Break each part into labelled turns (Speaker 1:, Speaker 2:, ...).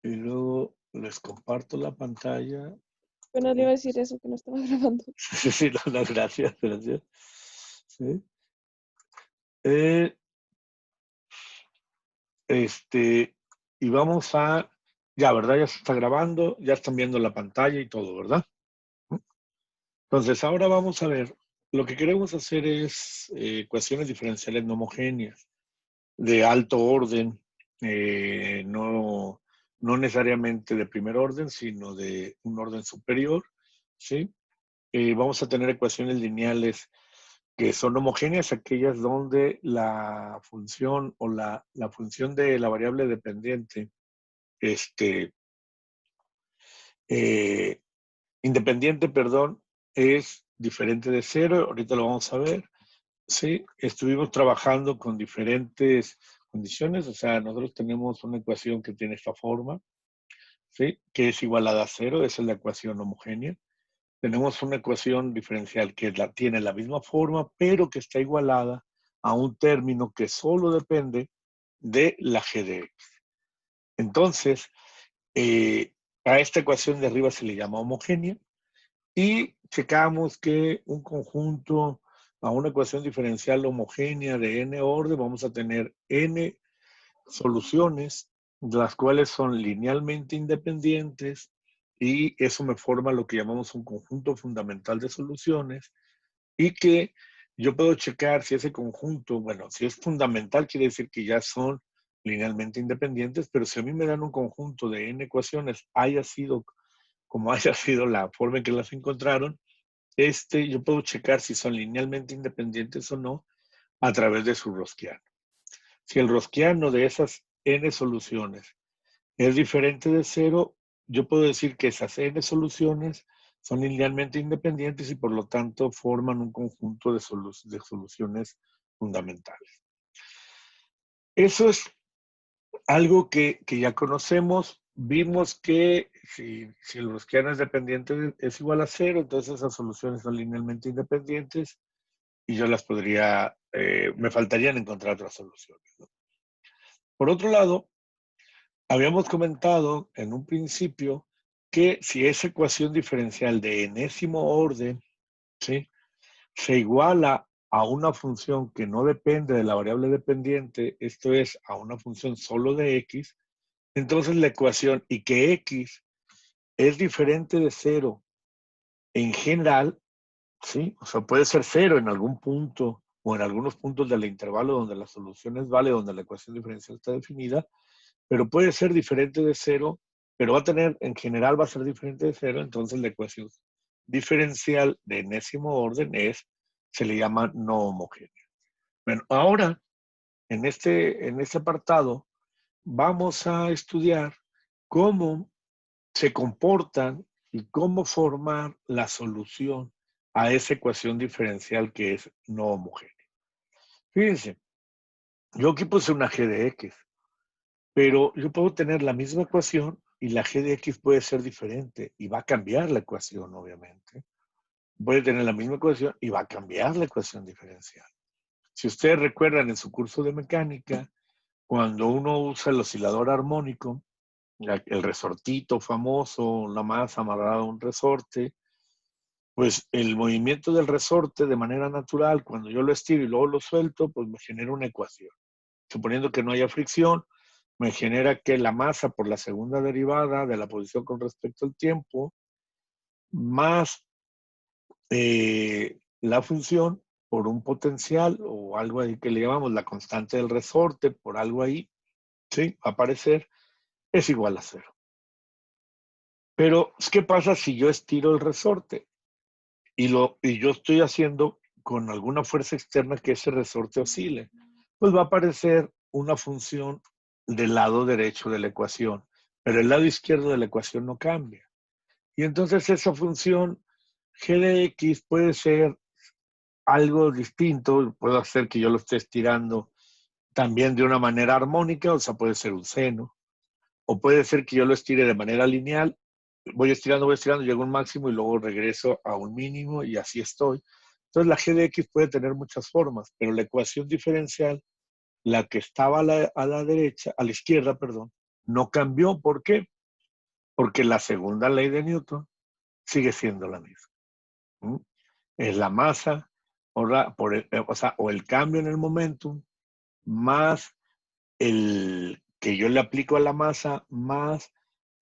Speaker 1: Y luego les comparto la pantalla.
Speaker 2: Bueno, le iba a decir eso, que no estaba grabando.
Speaker 1: Sí, sí, no, gracias, gracias. Sí. Eh, y vamos a, ya, ¿verdad? Ya se está grabando, ya están viendo la pantalla y todo, ¿verdad? Entonces, ahora vamos a ver, lo que queremos hacer es ecuaciones diferenciales no homogéneas, de alto orden, no necesariamente de primer orden, sino de un orden superior, ¿sí? Vamos a tener ecuaciones lineales que son homogéneas, aquellas donde la función o la función de la variable dependiente, este, eh, independiente, perdón, es diferente de cero. Ahorita lo vamos a ver. Sí, estuvimos trabajando con diferentes condiciones, o sea, nosotros tenemos una ecuación que tiene esta forma, ¿sí? Que es igualada a cero, esa es la ecuación homogénea. Tenemos una ecuación diferencial que tiene la misma forma, pero que está igualada a un término que solo depende de la g de x. Entonces, a esta ecuación de arriba se le llama homogénea y checamos que un conjunto a una ecuación diferencial homogénea de n orden, vamos a tener n soluciones, las cuales son linealmente independientes, y eso me forma lo que llamamos un conjunto fundamental de soluciones, y que yo puedo checar si ese conjunto, bueno, si es fundamental, quiere decir que ya son linealmente independientes, pero si a mí me dan un conjunto de n ecuaciones, haya sido como haya sido la forma en que las encontraron, yo puedo checar si son linealmente independientes o no a través de su rosquiano. Si el rosquiano de esas n soluciones es diferente de cero, yo puedo decir que esas n soluciones son linealmente independientes y por lo tanto forman un conjunto de soluciones fundamentales. Eso es algo que ya conocemos. Vimos que si el rosquiano es dependiente es igual a cero, entonces esas soluciones son linealmente independientes y yo las podría, me faltarían encontrar otras soluciones, ¿no? Por otro lado, habíamos comentado en un principio que si esa ecuación diferencial de enésimo orden, ¿sí?, se iguala a una función que no depende de la variable dependiente, esto es, a una función solo de x, entonces la ecuación y que x es diferente de cero en general, ¿sí? O sea, puede ser cero en algún punto o en algunos puntos del intervalo donde la solución es válida, donde la ecuación diferencial está definida, pero puede ser diferente de cero, pero va a tener, en general va a ser diferente de cero, entonces la ecuación diferencial de enésimo orden se le llama no homogénea. Bueno, ahora, en este apartado, vamos a estudiar cómo se comportan y cómo formar la solución a esa ecuación diferencial que es no homogénea. Fíjense, yo aquí puse una g de x, pero yo puedo tener la misma ecuación y la g de x puede ser diferente y va a cambiar la ecuación, obviamente. Puede tener la misma ecuación y va a cambiar la ecuación diferencial. Si ustedes recuerdan en su curso de mecánica, cuando uno usa el oscilador armónico, el resortito famoso, la masa amarrada a un resorte, pues el movimiento del resorte de manera natural, cuando yo lo estiro y luego lo suelto, pues me genera una ecuación. Suponiendo que no haya fricción, me genera que la masa por la segunda derivada de la posición con respecto al tiempo, más la función por un potencial o algo ahí que le llamamos la constante del resorte, por algo ahí, ¿sí?, va a aparecer, es igual a cero. Pero, ¿qué pasa si yo estiro el resorte? Y yo estoy haciendo con alguna fuerza externa que ese resorte oscile. Pues va a aparecer una función del lado derecho de la ecuación, pero el lado izquierdo de la ecuación no cambia. Y entonces esa función g de x puede ser algo distinto, puede hacer que yo lo esté estirando también de una manera armónica, o sea, puede ser un seno, o puede ser que yo lo estire de manera lineal, voy estirando, llego a un máximo y luego regreso a un mínimo y así estoy. Entonces la g de x puede tener muchas formas, pero la ecuación diferencial, la que estaba a la derecha, a la izquierda, perdón, no cambió. ¿Por qué? Porque la segunda ley de Newton sigue siendo la misma. ¿Mm? Es la masa o el cambio en el momentum más el que yo le aplico a la masa más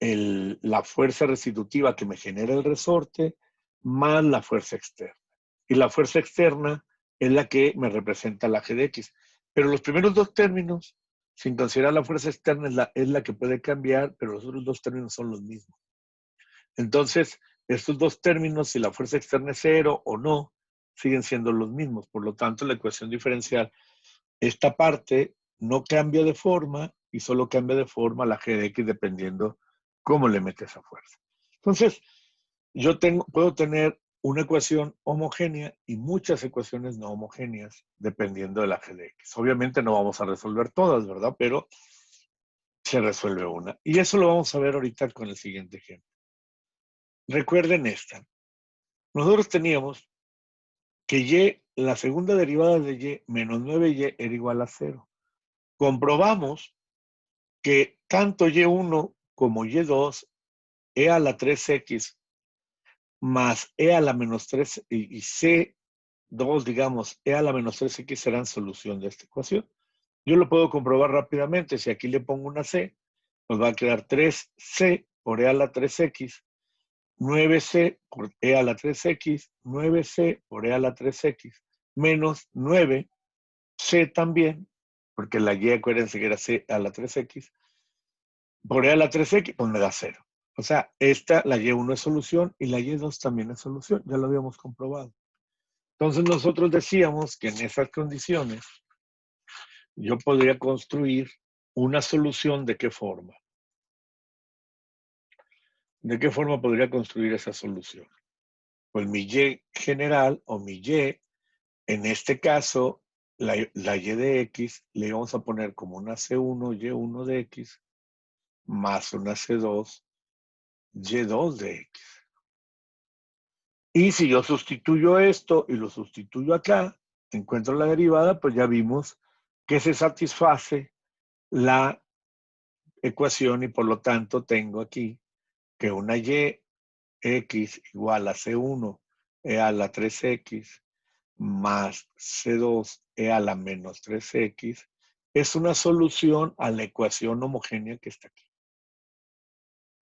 Speaker 1: la fuerza restitutiva que me genera el resorte más la fuerza externa. Y la fuerza externa es la que me representa la G de X. Pero los primeros dos términos, sin considerar la fuerza externa, es la que puede cambiar, pero los otros dos términos son los mismos. Entonces, estos dos términos, si la fuerza externa es cero o no, siguen siendo los mismos. Por lo tanto, la ecuación diferencial, esta parte no cambia de forma y solo cambia de forma la G de X dependiendo cómo le metes esa fuerza. Entonces, puedo tener una ecuación homogénea y muchas ecuaciones no homogéneas dependiendo de la G de X. Obviamente no vamos a resolver todas, ¿verdad? Pero se resuelve una. Y eso lo vamos a ver ahorita con el siguiente ejemplo. Recuerden esta. Nosotros teníamos que y, la segunda derivada de y menos 9y era igual a 0. Comprobamos que tanto y1 como y2, e a la 3x más e a la menos 3 y c2, digamos, e a la menos 3x serán solución de esta ecuación. Yo lo puedo comprobar rápidamente. Si aquí le pongo una c, nos va a quedar 3c por e a la 3x, 9c por e a la 3x, 9c por e a la 3x, menos 9c también, porque la y, acuérdense que era c a la 3x, por e a la 3x, pues me da 0. O sea, la y1 es solución y la y2 también es solución. Ya lo habíamos comprobado. Entonces nosotros decíamos que en esas condiciones yo podría construir una solución. ¿De qué forma? ¿De qué forma podría construir esa solución? Pues mi y general o mi y, en este caso, la y de x le vamos a poner como una c1, y1 de x, más una c2, y2 de x. Y si yo sustituyo esto y lo sustituyo acá, encuentro la derivada, pues ya vimos que se satisface la ecuación y por lo tanto tengo aquí que una y x igual a c1 e a la 3x más c2 e a la menos 3x es una solución a la ecuación homogénea que está aquí.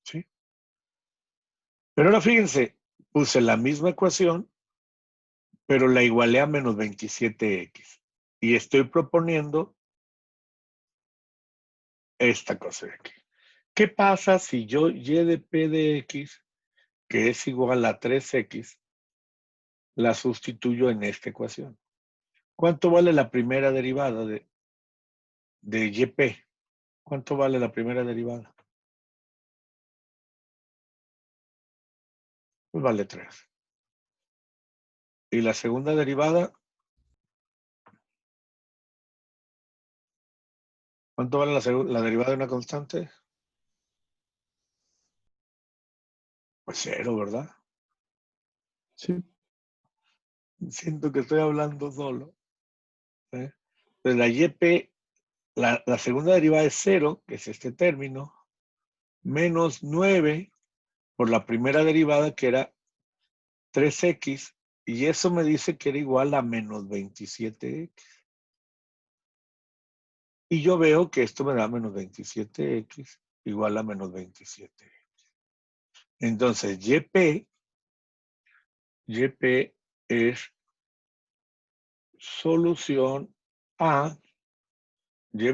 Speaker 1: ¿Sí? Pero ahora fíjense, puse la misma ecuación, pero la igualé a menos 27x. Y estoy proponiendo esta cosa de aquí. ¿Qué pasa si yo y de p de x, que es igual a 3x, la sustituyo en esta ecuación? ¿Cuánto vale la primera derivada de yp? ¿Cuánto vale la primera derivada? Pues vale 3. ¿Y la segunda derivada? ¿Cuánto vale la derivada de una constante? Pues 0, ¿verdad? Sí. Siento que estoy hablando solo. ¿Eh? Pues la YP, la segunda derivada es 0, que es este término, menos 9 por la primera derivada, que era 3x, y eso me dice que era igual a menos 27x. Y yo veo que esto me da menos 27x igual a menos 27x. Entonces, YP es solución a y'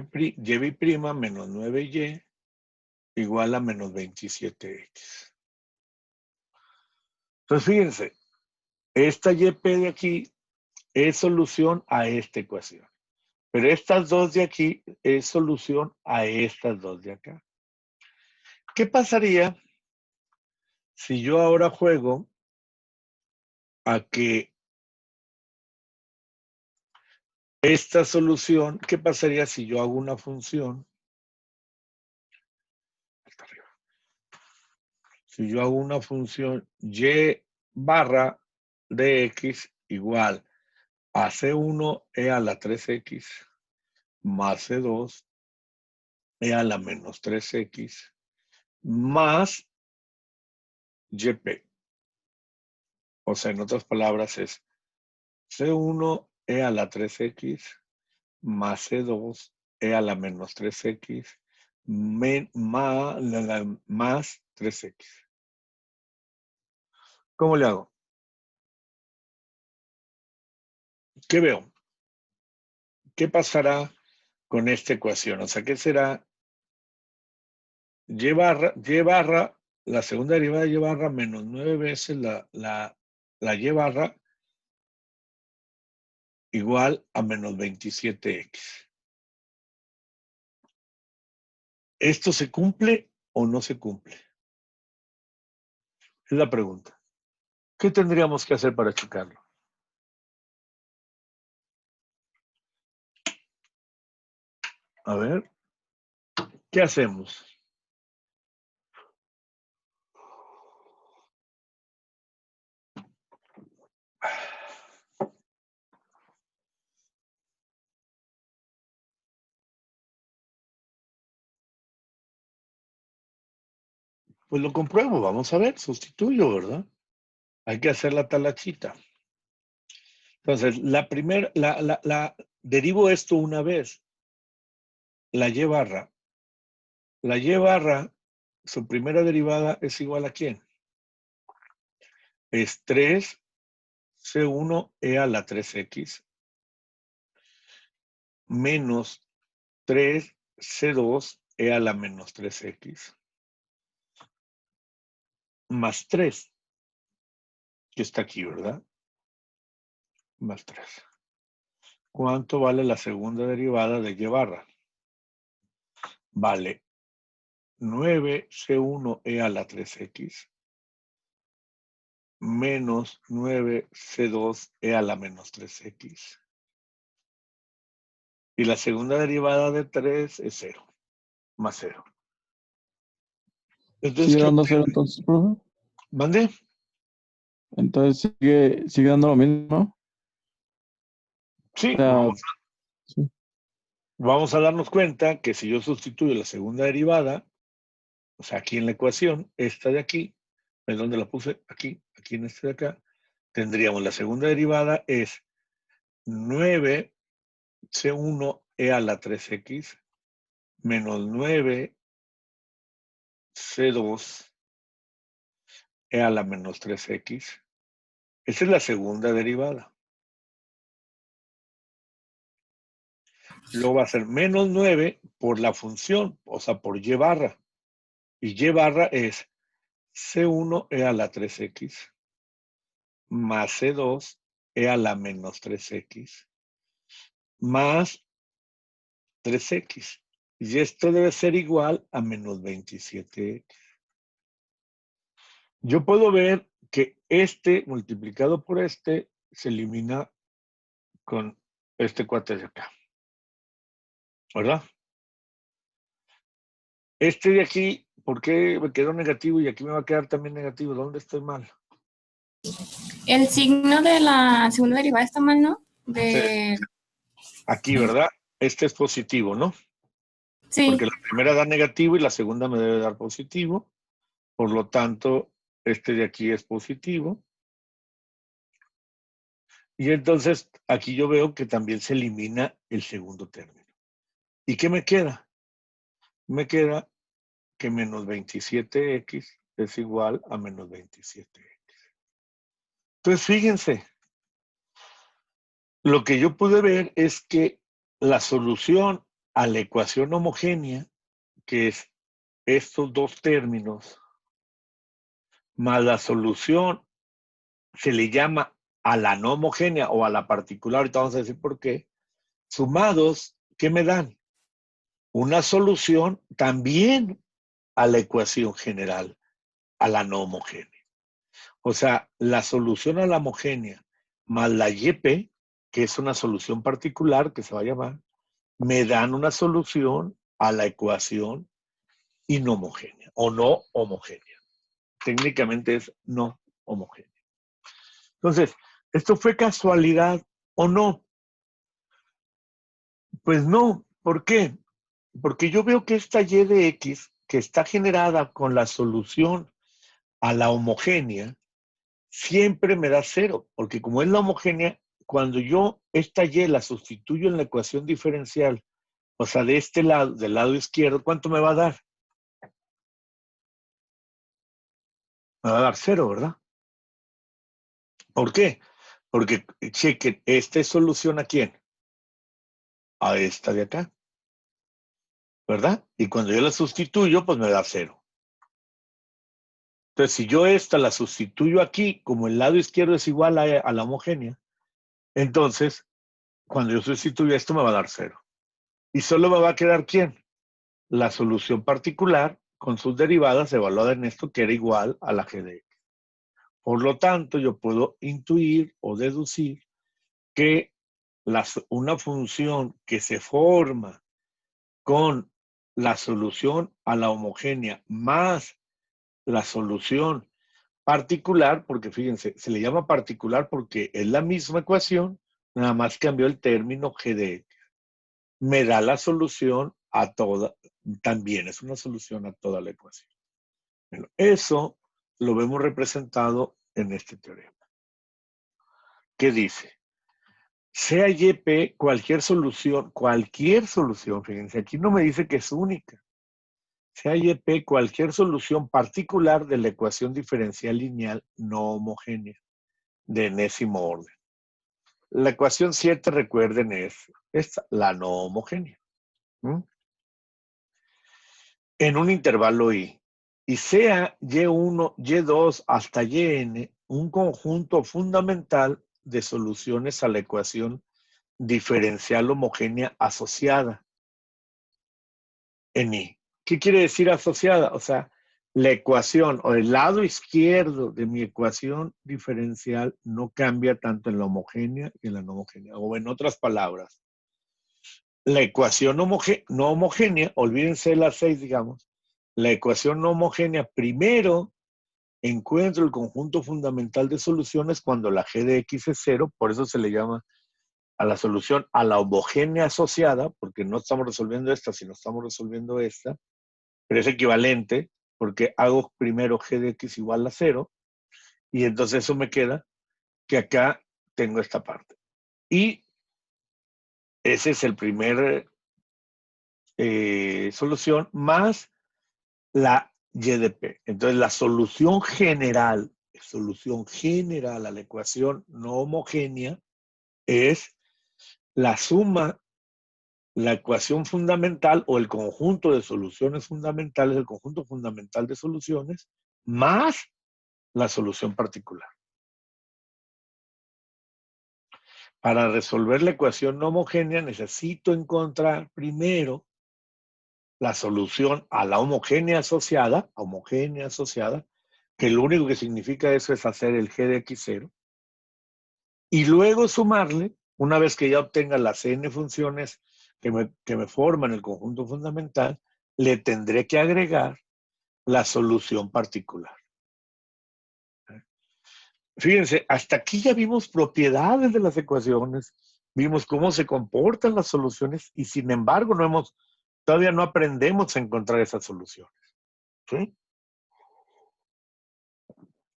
Speaker 1: menos 9y igual a menos 27x. Entonces, fíjense, esta YP de aquí es solución a esta ecuación. Pero estas dos de aquí es solución a estas dos de acá. ¿Qué pasaría si yo ahora juego a que esta solución, qué pasaría si yo hago una función? Si yo hago una función y barra de x igual a c1 e a la 3x más c2 e a la menos 3x más yp. O sea, en otras palabras es c1 e a la 3x más c2 e a la menos 3x más 3x. ¿Cómo le hago? ¿Qué veo? ¿Qué pasará con esta ecuación? O sea, ¿qué será y barra, la segunda derivada de y barra menos 9 veces la y barra igual a menos 27x? ¿Esto se cumple o no se cumple? Es la pregunta. ¿Qué tendríamos que hacer para checarlo? A ver, ¿qué hacemos? Pues lo compruebo, vamos a ver, sustituyo, ¿verdad? Hay que hacer la talachita. Entonces, derivo esto una vez, la y barra. La y barra, su primera derivada es igual a ¿quién? Es 3c1 e a la 3x menos 3c2 e a la menos 3x más 3, que está aquí, ¿verdad? Más 3. ¿Cuánto vale la segunda derivada de y barra? Vale 9c1 e a la 3x menos 9c2 e a la menos 3x. Y la segunda derivada de 3 es 0, más 0. Entonces,
Speaker 3: ¿Sigue
Speaker 1: ¿qué
Speaker 3: dando cero entonces, profe?
Speaker 1: mandé?
Speaker 3: Entonces sigue dando lo mismo.
Speaker 1: Sí,
Speaker 3: O sea, sí.
Speaker 1: vamos a darnos cuenta que si yo sustituyo la segunda derivada, o sea, aquí en la ecuación, esta de aquí, ¿es donde la puse? Aquí en este de acá, tendríamos la segunda derivada es 9c1 e a la 3x menos 9c2 e a la menos 3x. Esa es la segunda derivada. Luego va a ser menos 9 por la función, o sea, por y barra. Y y barra es c1 e a la 3x más c2 e a la menos 3x más 3x. Y esto debe ser igual a menos 27x. Yo puedo ver que este multiplicado por este se elimina con este cuate de acá. ¿Verdad? Este de aquí, ¿por qué me quedó negativo y aquí me va a quedar también negativo? ¿Dónde estoy mal?
Speaker 4: El signo de la segunda derivada está mal, ¿no?
Speaker 1: Sí. Aquí, ¿verdad? Este es positivo, ¿no?
Speaker 4: Sí.
Speaker 1: Porque la primera da negativo y la segunda me debe dar positivo. Por lo tanto, este de aquí es positivo. Y entonces aquí yo veo que también se elimina el segundo término. ¿Y qué me queda? Me queda que menos 27x es igual a menos 27x. Entonces, fíjense, lo que yo pude ver es que la solución a la ecuación homogénea, que es estos dos términos, más la solución se le llama a la no homogénea o a la particular, ahorita vamos a decir por qué, sumados, ¿qué me dan? Una solución también a la ecuación general, a la no homogénea. O sea, la solución a la homogénea más la YP, que es una solución particular que se va a llamar, me dan una solución a la ecuación inhomogénea o no homogénea. Técnicamente es no homogénea. Entonces, ¿esto fue casualidad o no? Pues no. ¿Por qué? Porque yo veo que esta y de x, que está generada con la solución a la homogénea, siempre me da 0, porque como es la homogénea, cuando yo esta y la sustituyo en la ecuación diferencial, o sea, de este lado, del lado izquierdo, ¿cuánto me va a dar? Me va a dar 0, ¿verdad? ¿Por qué? Porque, chequen, esta es solución ¿a quién? A esta de acá, ¿verdad? Y cuando yo la sustituyo, pues me da 0. Entonces, si yo esta la sustituyo aquí, como el lado izquierdo es igual a la homogénea, entonces, cuando yo sustituyo esto, me va a dar 0. Y solo me va a quedar ¿quién? La solución particular con sus derivadas evaluadas en esto, que era igual a la g de x. Por lo tanto, yo puedo intuir o deducir que una función que se forma con la solución a la homogénea más la solución particular, porque fíjense, se le llama particular porque es la misma ecuación, nada más cambió el término g de x. Me da la solución a toda, también es una solución a toda la ecuación. Bueno, eso lo vemos representado en este teorema. ¿Qué dice? Sea YP cualquier solución, fíjense, aquí no me dice que es única. Sea YP cualquier solución particular de la ecuación diferencial lineal no homogénea de enésimo orden. La ecuación 7, recuerden, es esta, la no homogénea. En un intervalo I. Y sea Y1, Y2 hasta Yn un conjunto fundamental de soluciones a la ecuación diferencial homogénea asociada en I. ¿Qué quiere decir asociada? O sea, la ecuación o el lado izquierdo de mi ecuación diferencial no cambia tanto en la homogénea y en la no homogénea. O en otras palabras, la ecuación no homogénea, olvídense de las 6, digamos, la ecuación no homogénea primero encuentro el conjunto fundamental de soluciones cuando la g de x es 0, por eso se le llama a la solución a la homogénea asociada, porque no estamos resolviendo esta, sino estamos resolviendo esta, pero es equivalente, porque hago primero g de x igual a 0, y entonces eso me queda que acá tengo esta parte. Y ese es el primer solución más la y de p. Entonces la solución general a la ecuación no homogénea es la suma, la ecuación fundamental o el conjunto de soluciones fundamentales, el conjunto fundamental de soluciones, más la solución particular. Para resolver la ecuación no homogénea necesito encontrar primero la solución a la homogénea asociada, que lo único que significa eso es hacer el g de x0, y luego sumarle, una vez que ya obtenga las n funciones que me forman el conjunto fundamental, le tendré que agregar la solución particular. Fíjense, hasta aquí ya vimos propiedades de las ecuaciones, vimos cómo se comportan las soluciones y sin embargo todavía no aprendemos a encontrar esas soluciones. ¿Sí?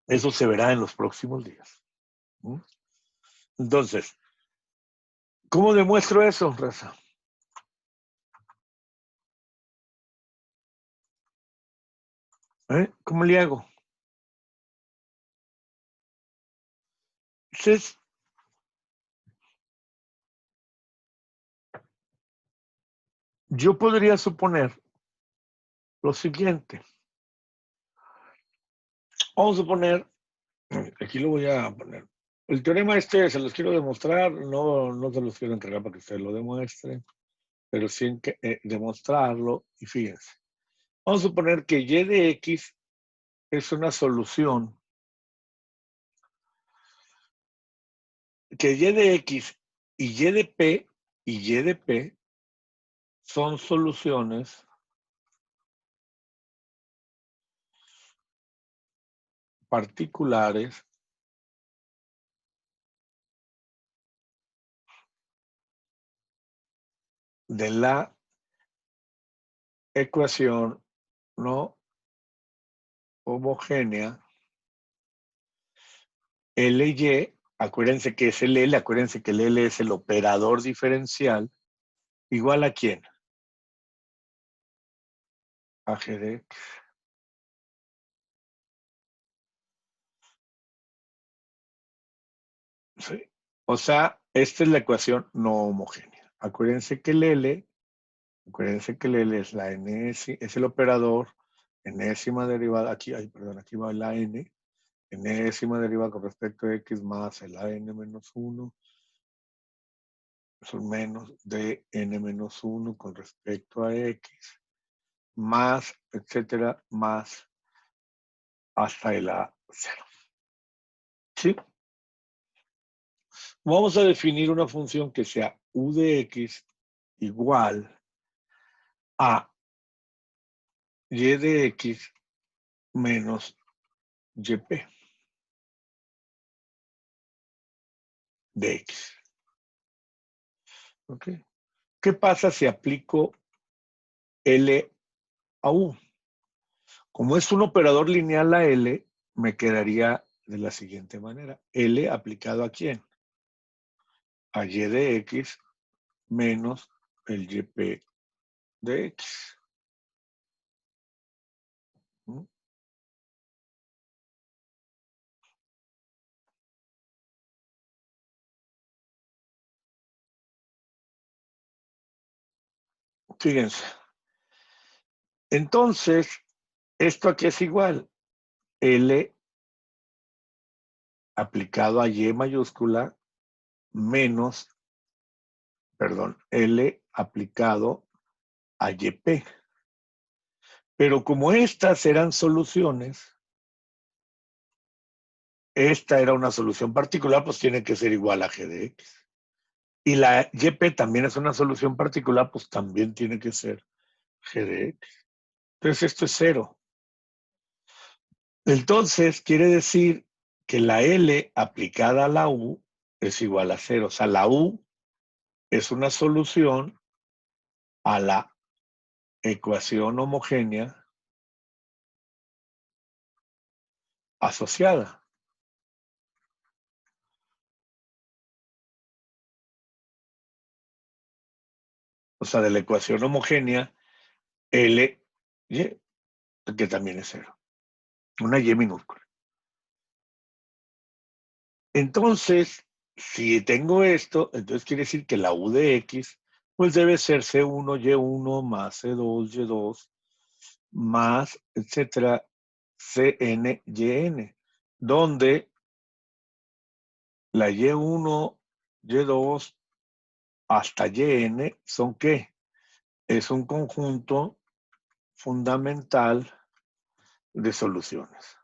Speaker 1: Eso se verá en los próximos días. Entonces, ¿cómo demuestro eso, raza? ¿Cómo le hago? Entonces, yo podría suponer lo siguiente. Vamos a suponer, aquí lo voy a poner. El teorema este se los quiero demostrar, no se los quiero entregar para que ustedes lo demuestren, pero sí demostrarlo. Y fíjense, vamos a suponer que y de x es una solución, que y de x y y de p son soluciones particulares de la ecuación no homogénea LY, acuérdense que es el L, acuérdense que el L es el operador diferencial, igual a quién? A G de X. Sí. O sea, esta es la ecuación no homogénea. Acuérdense que el L es la N, es el operador, enésima derivada, aquí, perdón, aquí va la N, enésima derivada con respecto a X más el AN menos 1, son menos de N menos 1 con respecto a X, más, etcétera, más hasta el A0. ¿Sí? Vamos a definir una función que sea U de X igual a Y de X menos YP de X. ¿Ok? ¿Qué pasa si aplico L a U? Como es un operador lineal a L, me quedaría de la siguiente manera. L aplicado ¿a quién? A Y de X menos el YP de X. ¿Mm? Fíjense. Entonces, esto aquí es igual. L aplicado a Y mayúscula menos, perdón, L aplicado a YP. Pero como estas eran soluciones, esta era una solución particular, pues tiene que ser igual a G de X. Y la YP también es una solución particular, pues también tiene que ser G de X. Entonces esto es 0. Entonces quiere decir que la L aplicada a la U es igual a 0. O sea, la U es una solución a la ecuación homogénea asociada. O sea, de la ecuación homogénea L, Y, que también es 0. Una Y minúscula. Entonces, si tengo esto, entonces quiere decir que la U de X, pues debe ser C1, Y1 más C2, Y2 más, etcétera, CN, YN, donde la Y1, Y2 hasta YN son ¿qué? Es un conjunto fundamental de soluciones.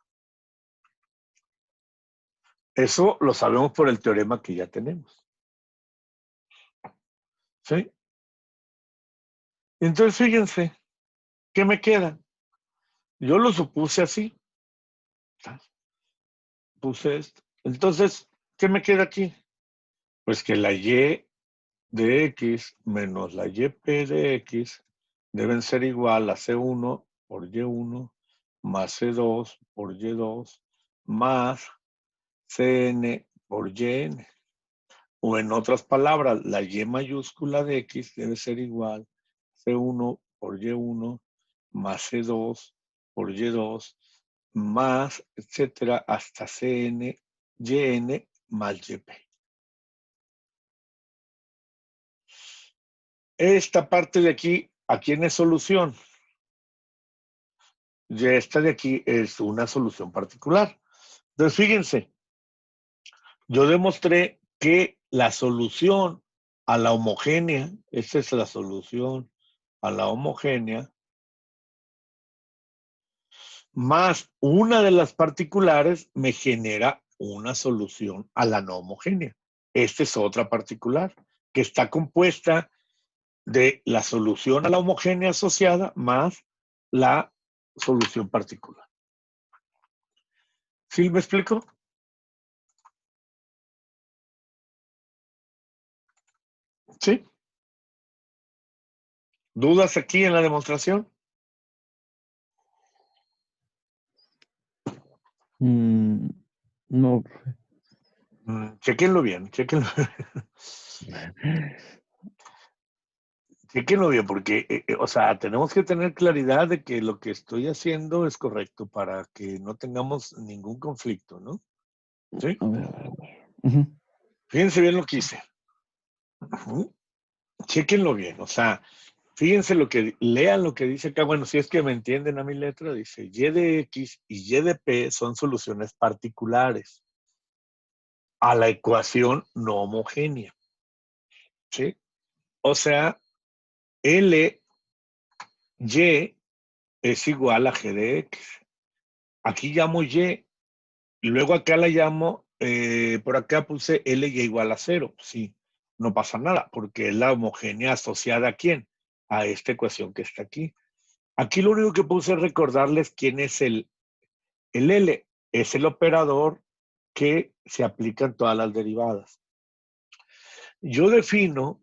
Speaker 1: Eso lo sabemos por el teorema que ya tenemos. ¿Sí? Entonces, fíjense, ¿qué me queda? Yo lo supuse así. Puse esto. Entonces, ¿qué me queda aquí? Pues que la Y de X menos la YP de X deben ser igual a C1 por Y1 más C2 por Y2 más CN por YN. O en otras palabras, la Y mayúscula de X debe ser igual a C1 por Y1 más C2 por Y2 más, etcétera, hasta CN, YN más YP. Esta parte de aquí, ¿a quién es solución? Y esta de aquí es una solución particular. Entonces, fíjense, yo demostré que la solución a la homogénea, esta es la solución a la homogénea, más una de las particulares me genera una solución a la no homogénea. Esta es otra particular, que está compuesta de la solución a la homogénea asociada más la solución particular. ¿Sí me explico? ¿Sí? ¿Dudas aquí en la demostración?
Speaker 3: No,
Speaker 1: Chequenlo bien, chequenlo bien, porque, o sea, tenemos que tener claridad de que lo que estoy haciendo es correcto para que no tengamos ningún conflicto, ¿no? ¿Sí?
Speaker 3: a ver. Ujú.
Speaker 1: Fíjense bien lo que hice. Ujú. Chéquenlo bien, o sea, fíjense lean lo que dice acá. Bueno, si es que me entienden a mi letra, dice y de X y y de P son soluciones particulares a la ecuación no homogénea, ¿sí? O sea, L, Y es igual a G de X. Aquí llamo Y, y luego acá la llamo, por acá puse L y igual a 0. Sí, no pasa nada, porque es la homogénea asociada a quién? A esta ecuación que está aquí. Aquí lo único que puse es recordarles quién es el L. Es el operador que se aplica en todas las derivadas. Yo defino,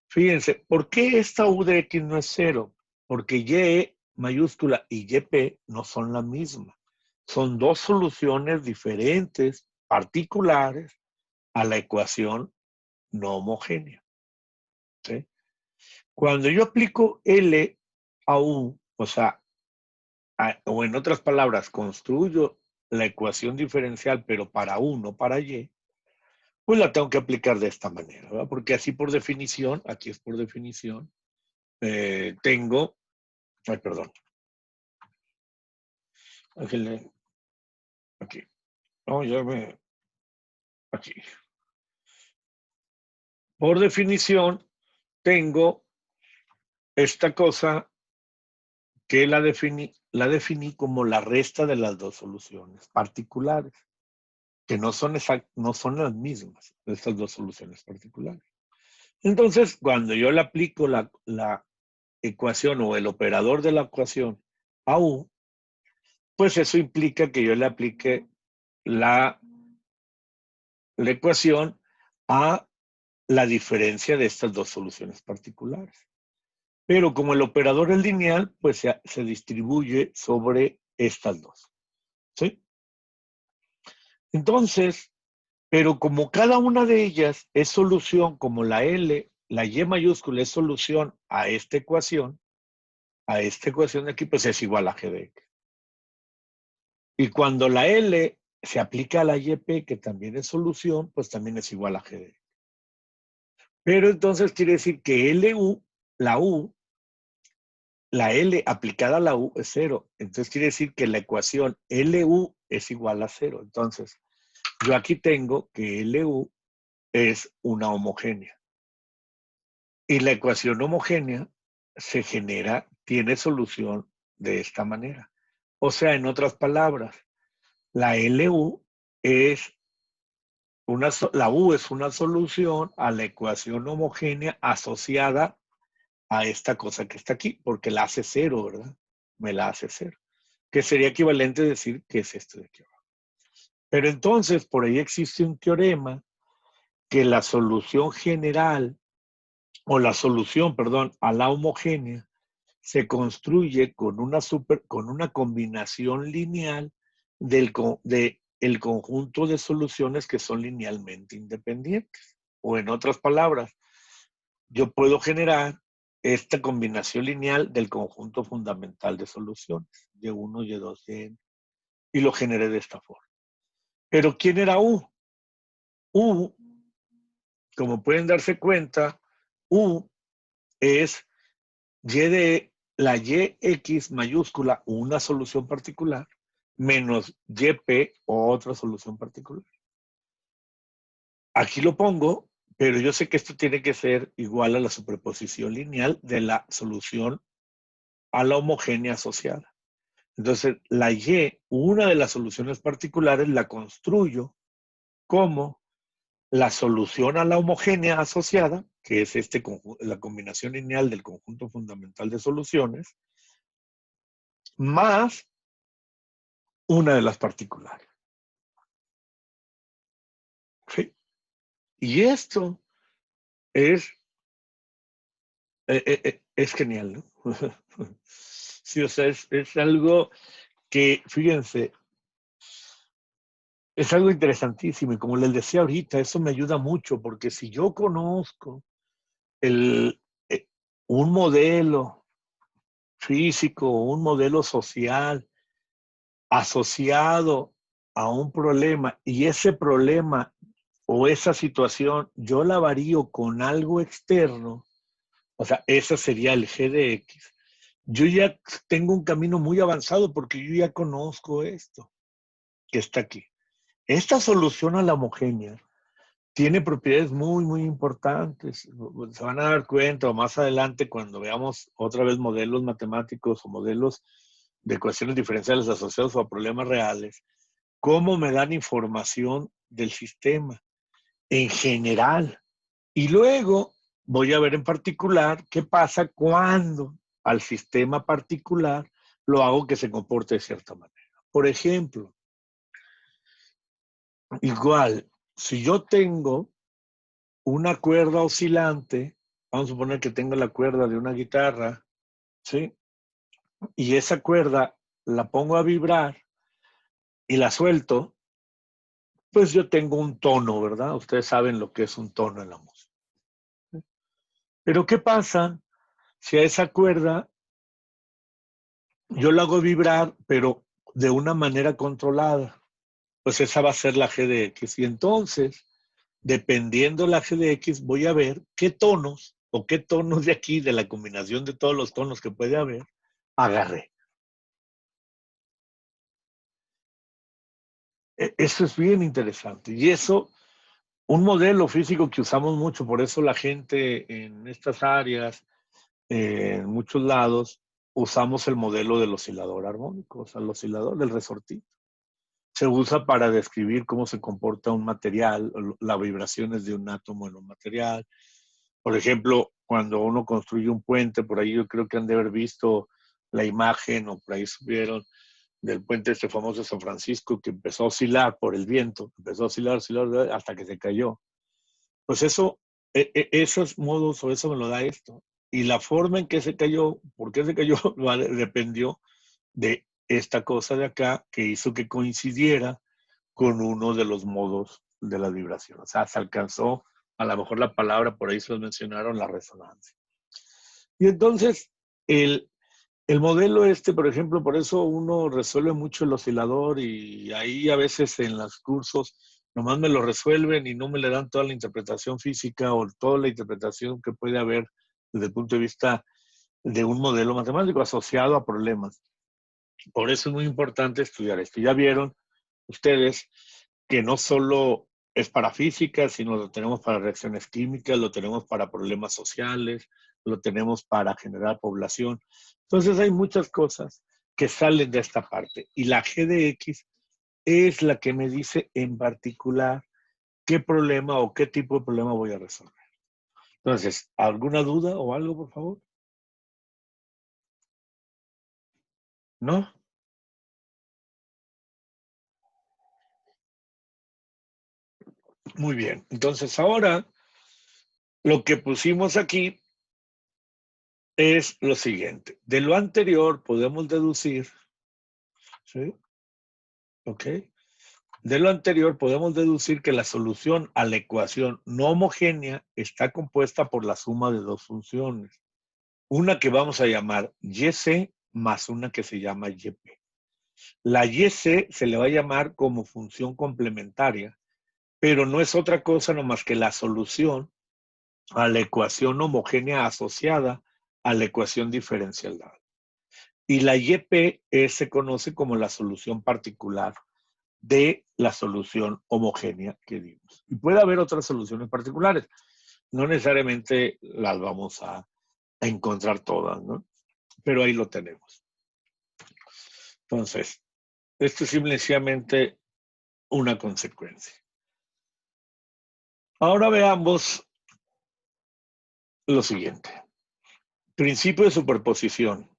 Speaker 1: fíjense, ¿por qué esta U de X no es 0? Porque Y mayúscula y YP no son la misma. Son dos soluciones diferentes, particulares, a la ecuación no homogénea. ¿Sí? Cuando yo aplico L a U, o sea, o en otras palabras, construyo la ecuación diferencial, pero para U, no para Y, pues la tengo que aplicar de esta manera, ¿verdad? Porque así por definición, aquí es por definición, tengo, ay, perdón, aquí, no, aquí. Por definición, tengo esta cosa que la definí como la resta de las dos soluciones particulares, que no son las mismas, estas dos soluciones particulares. Entonces, cuando yo le aplico la ecuación o el operador de la ecuación a U, pues eso implica que yo le aplique la ecuación a la diferencia de estas dos soluciones particulares. Pero como el operador es lineal, pues se distribuye sobre estas dos. ¿Sí? Entonces, pero como cada una de ellas es solución, como la L, la Y mayúscula es solución a esta ecuación de aquí, pues es igual a G de X. Y cuando la L se aplica a la YP, que también es solución, pues también es igual a G de X. Pero entonces quiere decir que la L aplicada a la U es 0. Entonces quiere decir que la ecuación LU es igual a 0. Entonces, yo aquí tengo que LU es una homogénea. Y la ecuación homogénea tiene solución de esta manera. O sea, en otras palabras, la LU es la U es una solución a la ecuación homogénea asociada a esta cosa que está aquí, porque la hace 0, ¿verdad? Me la hace 0. Que sería equivalente a decir que es esto de aquí abajo. Pero entonces, por ahí existe un teorema que la solución general, o la solución, perdón, a la homogénea, se construye con una combinación lineal del conjunto de soluciones que son linealmente independientes. O en otras palabras, yo puedo generar esta combinación lineal del conjunto fundamental de soluciones, Y1, Y2, Yn, y lo generé de esta forma. Pero ¿quién era U? U, como pueden darse cuenta, U es la YX mayúscula, una solución particular, menos YP, otra solución particular. Aquí lo pongo, pero yo sé que esto tiene que ser igual a la superposición lineal de la solución a la homogénea asociada. Entonces, la Y, una de las soluciones particulares, la construyo como la solución a la homogénea asociada, que es la combinación lineal del conjunto fundamental de soluciones, más una de las particulares. ¿Sí? Y esto es genial, ¿no? Sí, o sea, es algo que, fíjense, es algo interesantísimo y como les decía ahorita, eso me ayuda mucho porque si yo conozco el, un modelo físico, un modelo social asociado a un problema y ese problema o esa situación yo la varío con algo externo, o sea, ese sería el GDX. Yo ya tengo un camino muy avanzado porque yo ya conozco esto que está aquí. Esta solución a la homogénea tiene propiedades muy, muy importantes. Se van a dar cuenta o más adelante cuando veamos otra vez modelos matemáticos o modelos de ecuaciones diferenciales asociados a problemas reales, cómo me dan información del sistema en general. Y luego voy a ver en particular qué pasa cuando al sistema particular lo hago que se comporte de cierta manera. Por ejemplo, igual, si yo tengo una cuerda oscilante, vamos a suponer que tengo la cuerda de una guitarra, ¿sí? Y esa cuerda la pongo a vibrar y la suelto, pues yo tengo un tono, ¿verdad? Ustedes saben lo que es un tono en la música. Pero ¿qué pasa si a esa cuerda yo la hago vibrar, pero de una manera controlada? Pues esa va a ser la GDX. Y entonces, dependiendo la GDX, voy a ver qué tonos o qué tonos de aquí, de la combinación de todos los tonos que puede haber, agarré. Eso es bien interesante. Y eso, un modelo físico que usamos mucho, por eso la gente en estas áreas, en muchos lados, usamos el modelo del oscilador armónico, o sea, el oscilador del resortito. Se usa para describir cómo se comporta un material, las vibraciones de un átomo en un material. Por ejemplo, cuando uno construye un puente, por ahí yo creo que han de haber visto la imagen o por ahí subieron del puente este famoso de San Francisco que empezó a oscilar por el viento, empezó a oscilar hasta que se cayó. Pues eso, esos modos o eso me lo da esto. Y la forma en que se cayó, por qué se cayó, dependió de esta cosa de acá que hizo que coincidiera con uno de los modos de la vibración. O sea, se alcanzó, a lo mejor la palabra por ahí se los mencionaron, la resonancia. Y entonces, el modelo este, por ejemplo, por eso uno resuelve mucho el oscilador y ahí a veces en los cursos nomás me lo resuelven y no me le dan toda la interpretación física o toda la interpretación que puede haber desde el punto de vista de un modelo matemático asociado a problemas. Por eso es muy importante estudiar esto. Ya vieron ustedes que no solo es para física, sino lo tenemos para reacciones químicas, lo tenemos para problemas sociales, lo tenemos para generar población. Entonces hay muchas cosas que salen de esta parte. Y la GDX es la que me dice en particular qué problema o qué tipo de problema voy a resolver. Entonces, ¿alguna duda o algo, por favor? ¿No? Muy bien. Entonces, ahora lo que pusimos aquí es lo siguiente. De lo anterior podemos deducir, ¿sí? ¿Ok? De lo anterior podemos deducir que la solución a la ecuación no homogénea está compuesta por la suma de dos funciones. Una que vamos a llamar YC más una que se llama YP. La YC se le va a llamar como función complementaria, pero no es otra cosa nomás que la solución a la ecuación homogénea asociada a la ecuación diferencial dada. Y la YP se conoce como la solución particular de la solución homogénea que dimos. Y puede haber otras soluciones particulares. No necesariamente las vamos a encontrar todas, ¿no? Pero ahí lo tenemos. Entonces, esto es simplemente una consecuencia. Ahora veamos lo siguiente. Principio de superposición.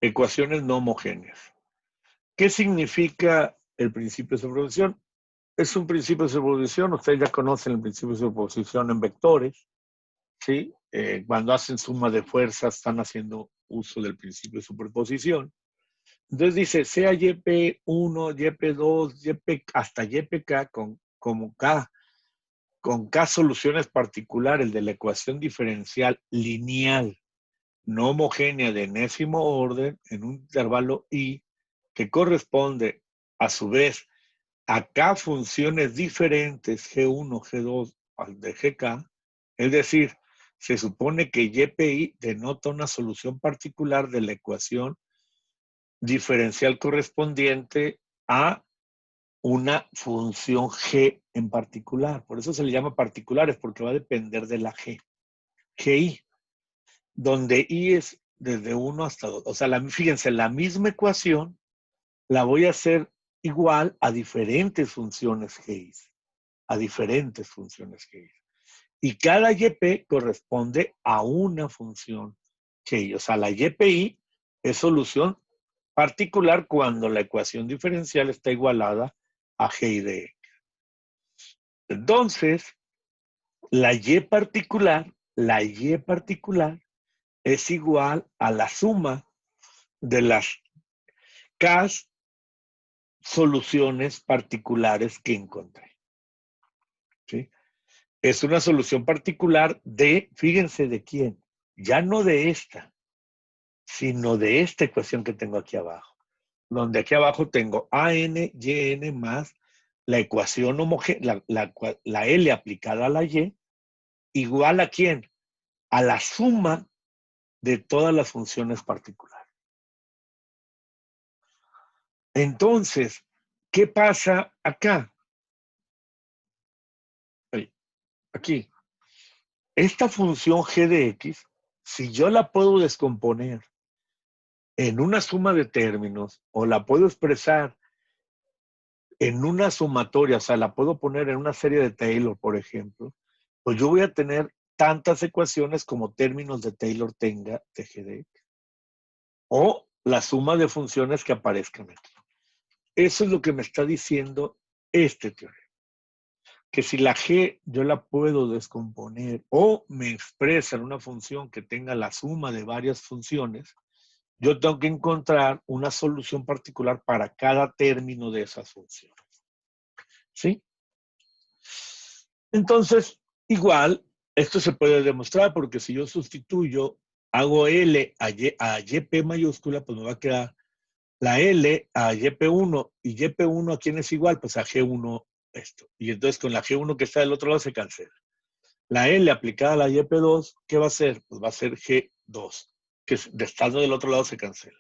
Speaker 1: Ecuaciones no homogéneas. ¿Qué significa el principio de superposición? Es un principio de superposición. Ustedes ya conocen el principio de superposición en vectores. ¿Sí? Cuando hacen suma de fuerzas están haciendo uso del principio de superposición. Entonces dice, sea YP1, YP2, YP, hasta YPK con K soluciones particulares de la ecuación diferencial lineal no homogénea de enésimo orden en un intervalo I que corresponde a su vez a K funciones diferentes G1, G2 al de GK, es decir, se supone que YPI denota una solución particular de la ecuación diferencial correspondiente a una función G en particular. Por eso se le llama particulares, porque va a depender de la G. GI, donde I es desde 1 hasta 2. O sea, fíjense, la misma ecuación la voy a hacer igual a diferentes funciones GI. A diferentes funciones GI. Y cada YP corresponde a una función GI. O sea, la YPI es solución particular cuando la ecuación diferencial está igualada a GI de X. Entonces, la Y particular es igual a la suma de las K soluciones particulares que encontré. ¿Sí? Es una solución particular de, fíjense de quién, ya no de esta, sino de esta ecuación que tengo aquí abajo. Donde aquí abajo tengo AN, YN más la ecuación homogénea, la L aplicada a la Y, igual a quién? A la suma de todas las funciones particulares. Entonces, ¿qué pasa acá? Aquí. Esta función g de x, si yo la puedo descomponer en una suma de términos o la puedo expresar en una sumatoria, o sea, la puedo poner en una serie de Taylor, por ejemplo, pues yo voy a tener tantas ecuaciones como términos de Taylor tenga de g de x. O la suma de funciones que aparezcan aquí. Eso es lo que me está diciendo este teorema. Que si la g yo la puedo descomponer o me expresa en una función que tenga la suma de varias funciones, yo tengo que encontrar una solución particular para cada término de esas funciones. ¿Sí? Entonces, igual, esto se puede demostrar porque si yo sustituyo, hago L a YP mayúscula, pues me va a quedar la L a YP1 y YP1 a quién es igual, pues a G1 esto. Y entonces con la G1 que está del otro lado se cancela. La L aplicada a la YP2, ¿qué va a ser? Pues va a ser G2, que de estando del otro lado se cancela.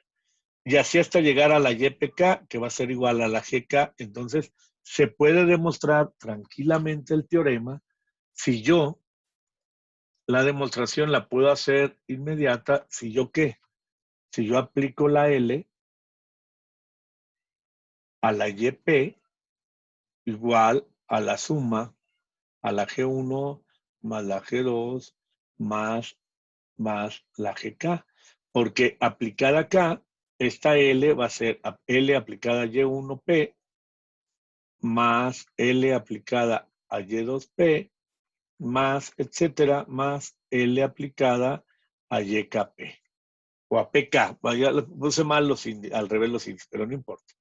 Speaker 1: Y así hasta llegar a la YPK, que va a ser igual a la GK. Entonces, se puede demostrar tranquilamente el teorema si yo, la demostración la puedo hacer inmediata, si yo ¿qué? Si yo aplico la L a la YP igual a la suma a la G1 más la G2 más la GK. Porque aplicada acá, esta L va a ser L aplicada a Y1P más L aplicada a Y2P más, etcétera, más L aplicada a YKP o a PK. Vaya, puse mal al revés los índices, pero no importa.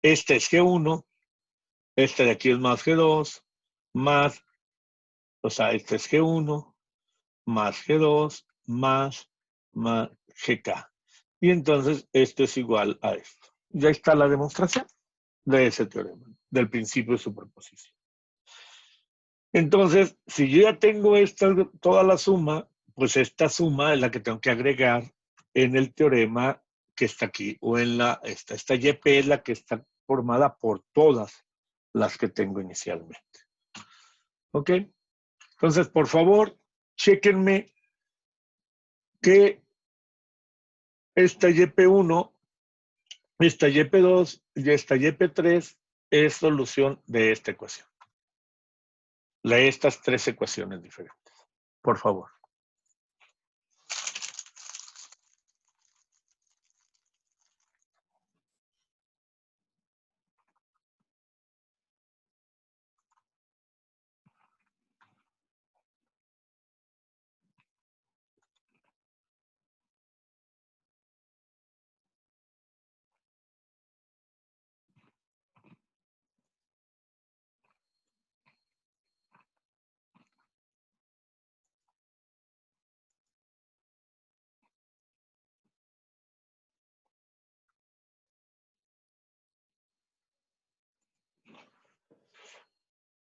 Speaker 1: Este es G1, este de aquí es más G2, más, o sea, este es G1, más G2, más GK. Y entonces esto es igual a esto. Ya está la demostración de ese teorema, del principio de superposición. Entonces, si yo ya tengo toda la suma, pues esta suma es la que tengo que agregar en el teorema que está aquí, o en esta YP es la que está formada por todas las que tengo inicialmente. ¿Ok? Entonces, por favor, chéquenme que esta YP1, esta YP2 y esta YP3 es solución de esta ecuación. De estas tres ecuaciones diferentes. Por favor.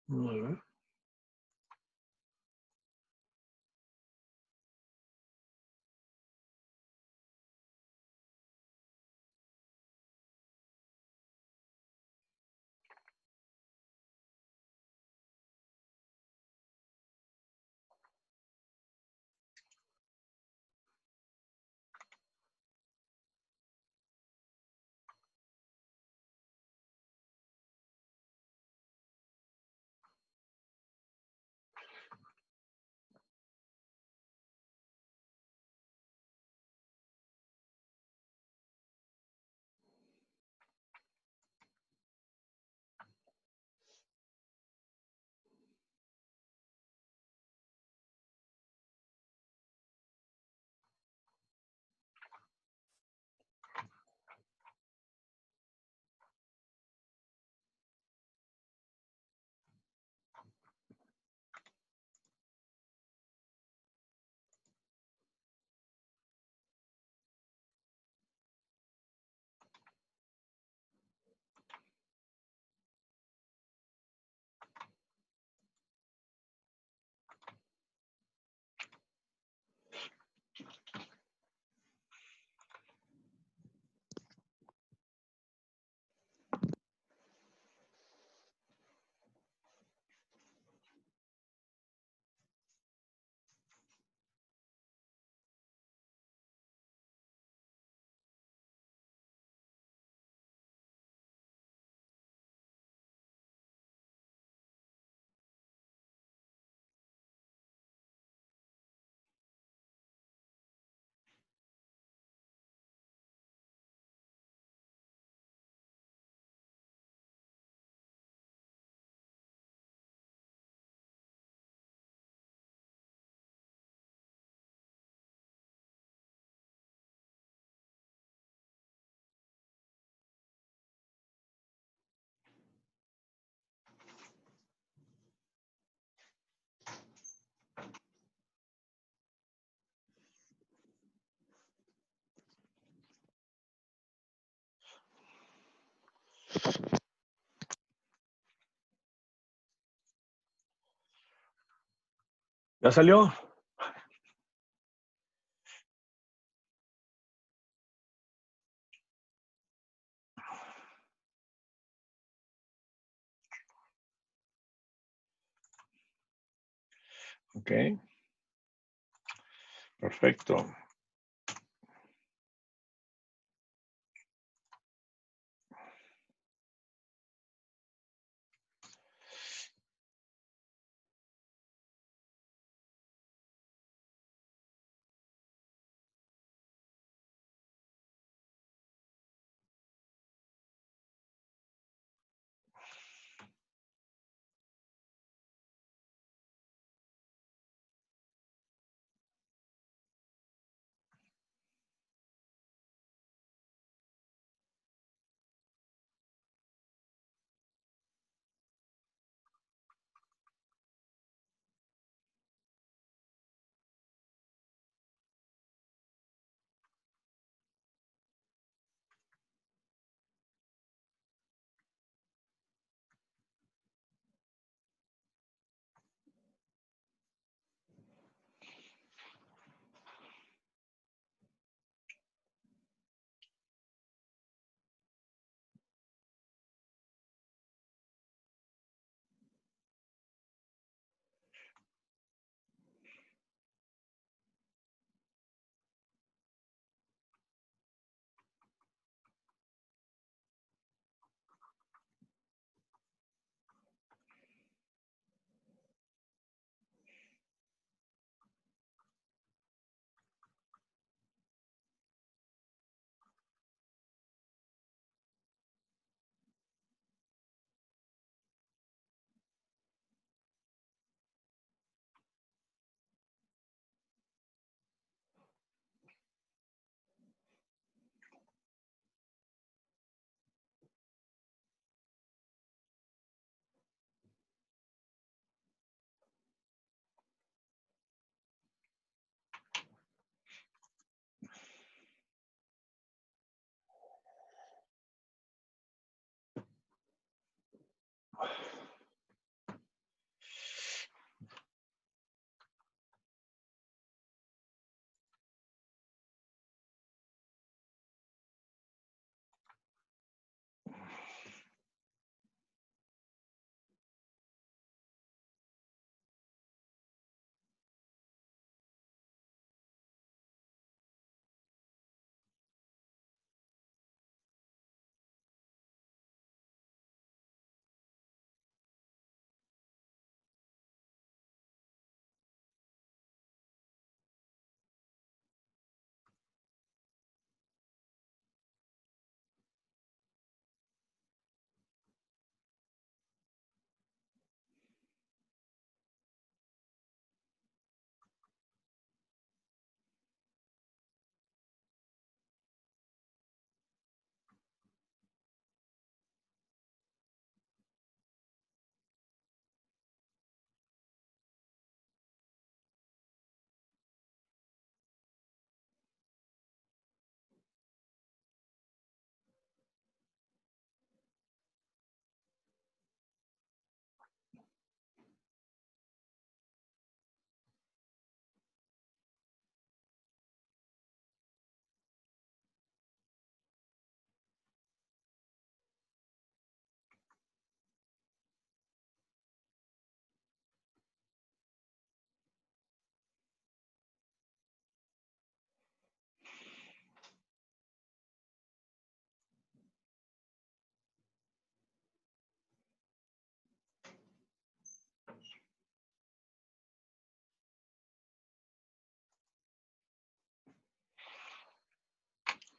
Speaker 1: A ver. ¿Ya salió? Ok. Perfecto.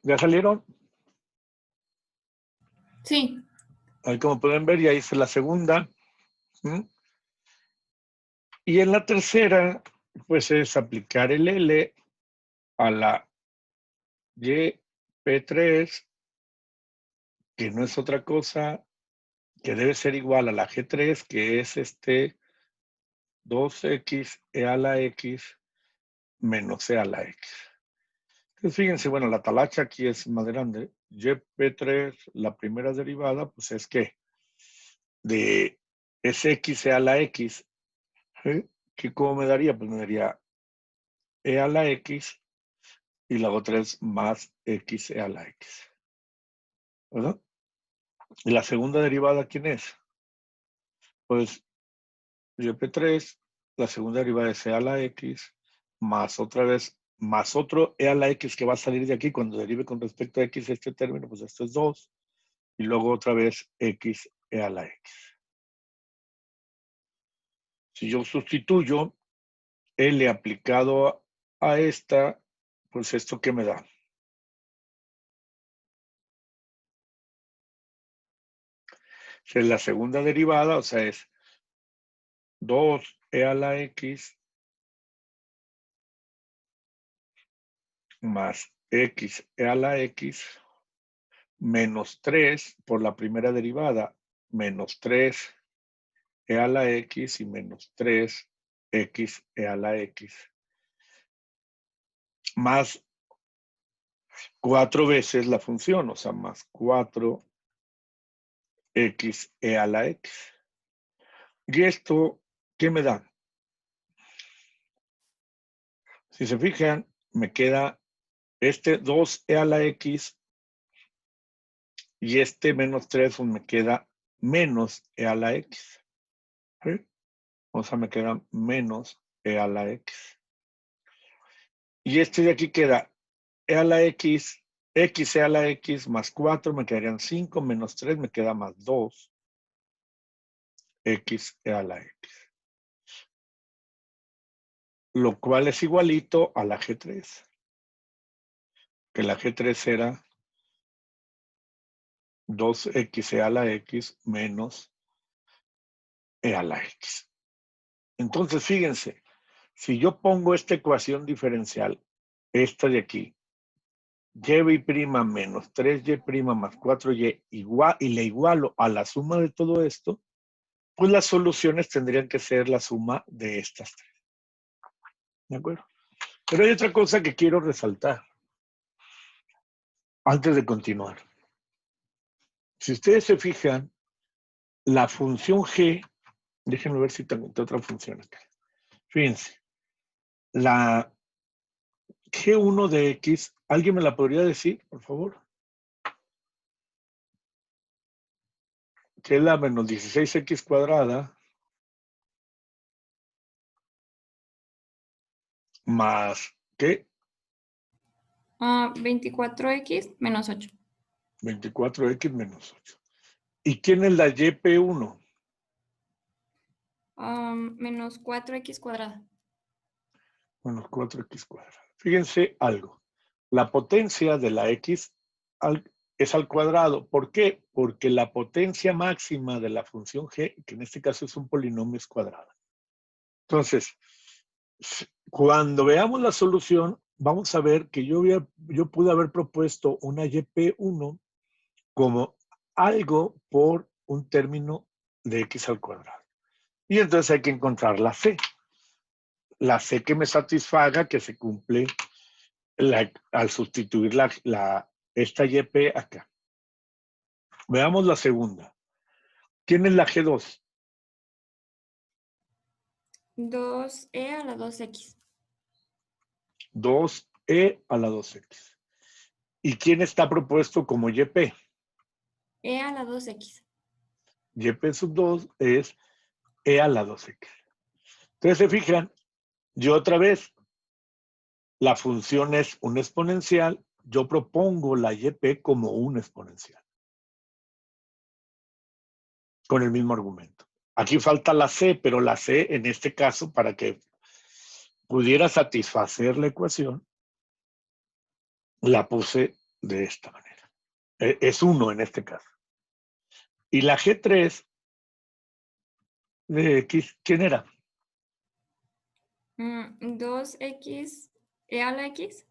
Speaker 1: ¿Ya salieron?
Speaker 4: Sí.
Speaker 1: Ahí como pueden ver, ya hice la segunda. Y en la tercera, pues es aplicar el L a la YP3, que no es otra cosa que debe ser igual a la G3, que es 2x e a la x menos e a la x. Entonces, fíjense, bueno, la talacha aquí es más grande. YP3, la primera derivada, pues es que es x e a la x. ¿Qué cómo me daría? Pues me daría e a la x y la otra es más x e a la x. ¿Verdad? ¿Y la segunda derivada quién es? Pues YP3, la segunda derivada es e a la x, más otra vez, más otro e a la x que va a salir de aquí cuando derive con respecto a x este término, pues esto es 2, y luego otra vez x e a la x. Si yo sustituyo L aplicado a esta, pues esto ¿qué me da? Si es la segunda derivada, o sea, es 2e a la x más x e a la x menos 3 por la primera derivada, menos 3 e a la x y menos 3 x e a la x. Más 4 veces la función, o sea, más 4 x e a la x. ¿Y esto qué me da? Si se fijan, me queda 2e a la x y menos 3 pues me queda menos e a la x. ¿Sí? O sea, me queda menos e a la x. Y de aquí queda e a la x, x e a la x más 4, me quedarían 5, menos 3, me queda más 2, x e a la x. Lo cual es igualito a la G3. Que la G3 era 2x e a la x menos e a la x. Entonces, fíjense, si yo pongo esta ecuación diferencial, esta de aquí, y' menos 3y' más 4y igual, y le igualo a la suma de todo esto, pues las soluciones tendrían que ser la suma de estas tres. ¿De acuerdo? Pero hay otra cosa que quiero resaltar antes de continuar. Si ustedes se fijan, la función g, déjenme ver si tengo otra función acá. Fíjense, la g1 de x, ¿alguien me la podría decir, por favor? Que es la menos 16x cuadrada más, ¿qué?
Speaker 4: 24x menos 8.
Speaker 1: 24x menos 8. ¿Y quién es la YP1?
Speaker 4: Menos 4x cuadrada.
Speaker 1: Menos 4x cuadrada. Fíjense algo. La potencia de la x es al cuadrado. ¿Por qué? Porque la potencia máxima de la función g, que en este caso es un polinomio, es cuadrada. Entonces, cuando veamos la solución, vamos a ver que yo pude haber propuesto una YP1 como algo por un término de x al cuadrado. Y entonces hay que encontrar la C. La C que me satisfaga que se cumple al sustituir esta YP acá. Veamos la segunda. ¿Quién es la G2?
Speaker 4: 2e a la 2x.
Speaker 1: 2e a la 2x. ¿Y quién está propuesto como YP?
Speaker 4: E a la 2x.
Speaker 1: YP sub 2 es e a la 2x. Entonces se fijan, yo otra vez, la función es un exponencial, yo propongo la YP como un exponencial. Con el mismo argumento. Aquí falta la C, pero la C en este caso, para que pudiera satisfacer la ecuación, la puse de esta manera. Es 1 en este caso. Y la G3 de X, ¿quién era?
Speaker 4: 2x e a la x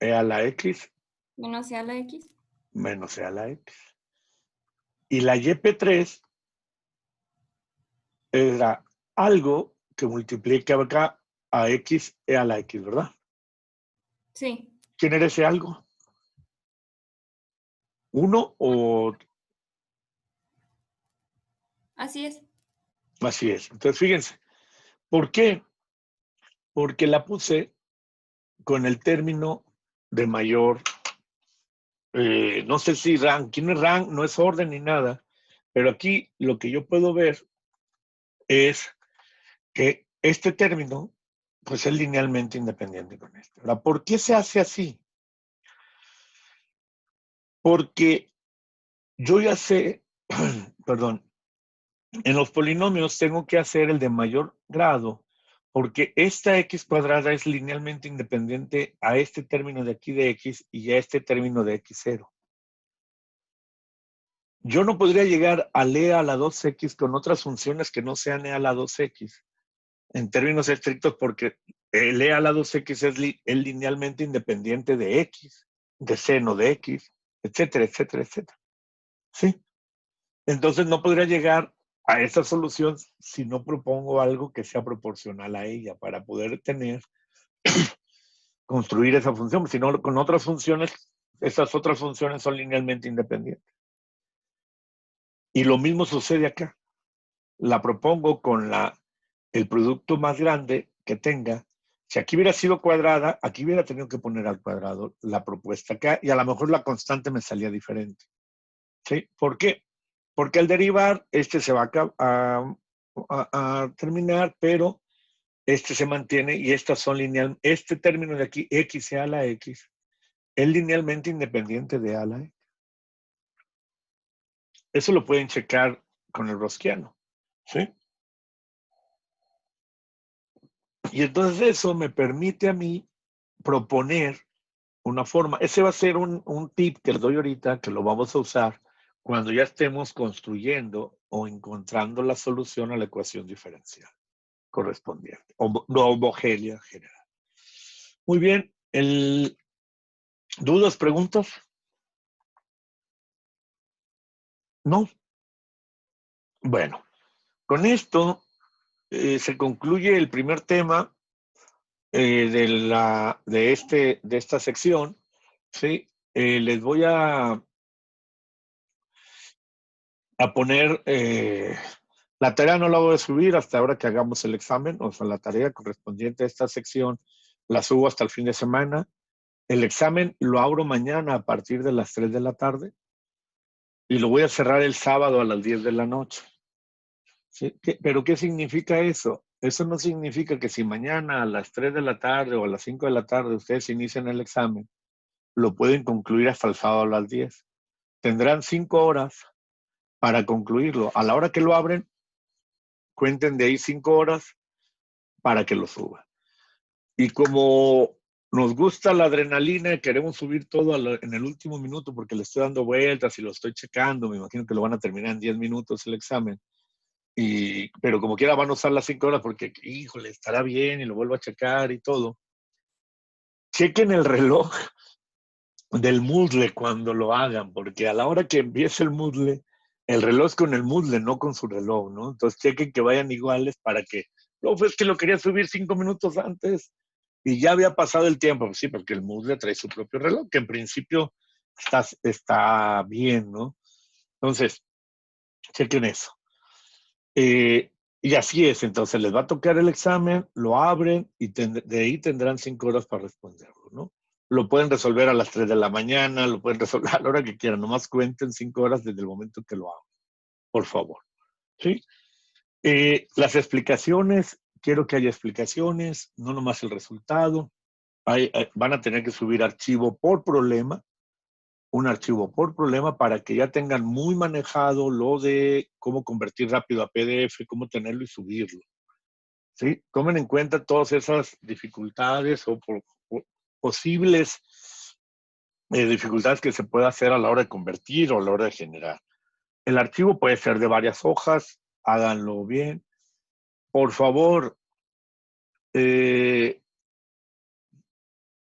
Speaker 1: E a la X
Speaker 4: menos e a la x.
Speaker 1: menos E a la X. Y la YP3 era algo que multiplica acá a X E a la X, ¿verdad?
Speaker 4: Sí.
Speaker 1: ¿Quién era ese algo? ¿1 o...?
Speaker 4: Así es.
Speaker 1: Así es. Entonces, fíjense. ¿Por qué? Porque la puse con el término de mayor, no sé si rank, ¿quién es rank? No es orden ni nada, pero aquí lo que yo puedo ver es que este término, pues es linealmente independiente con este. Ahora, ¿por qué se hace así? Porque yo ya sé, perdón, en los polinomios tengo que hacer el de mayor grado, porque esta x cuadrada es linealmente independiente a este término de aquí de x y a este término de x0. Yo no podría llegar a e a la 2x con otras funciones que no sean e a la 2x, en términos estrictos, porque el e a la 2x es linealmente independiente de x, de seno de x, etcétera, etcétera, etcétera. ¿Sí? Entonces no podría llegar a esa solución si no propongo algo que sea proporcional a ella para poder construir esa función. Si no, con otras funciones, esas otras funciones son linealmente independientes. Y lo mismo sucede acá. La propongo con el producto más grande que tenga. Si aquí hubiera sido cuadrada, aquí hubiera tenido que poner al cuadrado la propuesta acá y a lo mejor la constante me salía diferente. ¿Sí? ¿Por qué? Porque al derivar, este se va a terminar, pero este se mantiene y estas son lineal. Este término de aquí, x a la x, es linealmente independiente de a la x. Eso lo pueden checar con el Rosquiano. ¿Sí? Y entonces eso me permite a mí proponer una forma. Ese va a ser un tip que les doy ahorita, que lo vamos a usar cuando ya estemos construyendo o encontrando la solución a la ecuación diferencial correspondiente, o no homogénea general. Muy bien. ¿Dudas, preguntas? No. Bueno, con esto se concluye el primer tema de esta sección. ¿Sí? Les voy a poner la tarea, no la voy a subir hasta ahora que hagamos el examen, o sea, la tarea correspondiente a esta sección la subo hasta el fin de semana. El examen lo abro mañana a partir de las 3 de la tarde y lo voy a cerrar el sábado a las 10 de la noche. ¿Sí? ¿Pero qué significa eso? Eso no significa que si mañana a las 3 de la tarde o a las 5 de la tarde ustedes inician el examen, lo pueden concluir hasta el sábado a las 10. Tendrán 5 horas para concluirlo. A la hora que lo abren, cuenten de ahí 5 horas para que lo suba. Y como nos gusta la adrenalina y queremos subir todo en el último minuto porque le estoy dando vueltas y lo estoy checando, me imagino que lo van a terminar en 10 minutos el examen. Pero como quiera van a usar las 5 horas porque, híjole, estará bien y lo vuelvo a checar y todo. Chequen el reloj del Moodle cuando lo hagan, porque a la hora que empiece el Moodle, el reloj es con el Moodle, no con su reloj, ¿no? Entonces chequen que vayan iguales para que, no, pues que lo quería subir 5 minutos antes y ya había pasado el tiempo. Pues sí, porque el Moodle trae su propio reloj, que en principio está bien, ¿no? Entonces, chequen eso. Y así es, entonces les va a tocar el examen, lo abren y de ahí tendrán 5 horas para responderlo, ¿no? Lo pueden resolver a las 3 de la mañana, lo pueden resolver a la hora que quieran, nomás cuenten 5 horas desde el momento que lo hagan, por favor. ¿Sí? Las explicaciones, quiero que haya explicaciones, no nomás el resultado. Van a tener que subir archivo por problema, un archivo por problema para que ya tengan muy manejado lo de cómo convertir rápido a PDF, cómo tenerlo y subirlo. ¿Sí? Tomen en cuenta todas esas dificultades o posibles dificultades que se puede hacer a la hora de convertir o a la hora de generar. El archivo puede ser de varias hojas, háganlo bien. Por favor,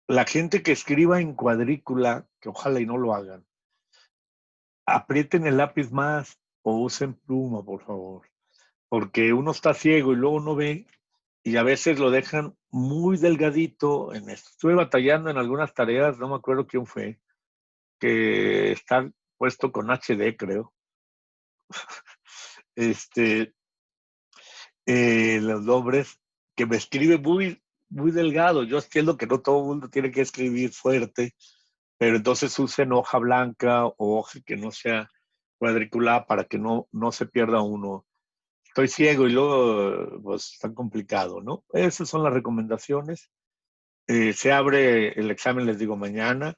Speaker 1: la gente que escriba en cuadrícula, que ojalá y no lo hagan, aprieten el lápiz más o usen pluma, por favor. Porque uno está ciego y luego no ve y a veces lo dejan muy delgadito. Estuve batallando en algunas tareas, no me acuerdo quién fue, que está puesto con HD, creo. Los nombres, que me escribe muy, muy delgado. Yo entiendo que no todo el mundo tiene que escribir fuerte, pero entonces usen hoja blanca o hoja que no sea cuadriculada para que no se pierda uno. Estoy ciego y luego, pues, está complicado, ¿no? Esas son las recomendaciones. Se abre el examen, les digo, mañana.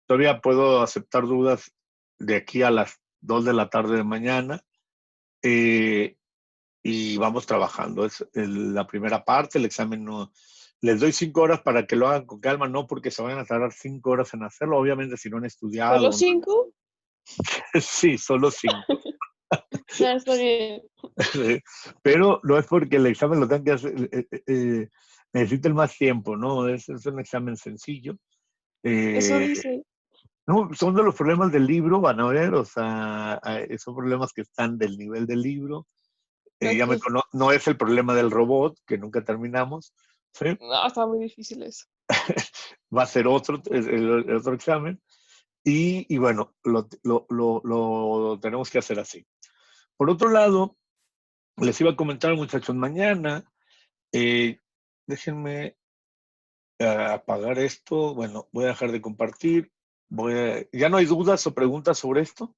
Speaker 1: Todavía puedo aceptar dudas de aquí a las 2 de la tarde de mañana. Y vamos trabajando. Es la primera parte, el examen no. Les doy 5 horas para que lo hagan con calma, no porque se vayan a tardar 5 horas en hacerlo, obviamente si no han estudiado.
Speaker 2: ¿Solo 5?
Speaker 1: Sí, solo 5.
Speaker 2: Ya está bien.
Speaker 1: Pero no es porque el examen lo tengan que hacer, necesiten más tiempo, ¿no? Es un examen sencillo.
Speaker 2: Eso dice.
Speaker 1: No, son de los problemas del libro, van a ver, o sea, son problemas que están del nivel del libro.
Speaker 2: Ok.
Speaker 1: No es el problema del robot, que nunca terminamos, ¿sí?
Speaker 2: No, está muy difícil eso.
Speaker 1: Va a ser el otro examen. Y bueno, lo tenemos que hacer así. Por otro lado, les iba a comentar, muchachos, mañana, déjenme apagar esto. Bueno, voy a dejar de compartir. ¿Ya no hay dudas o preguntas sobre esto?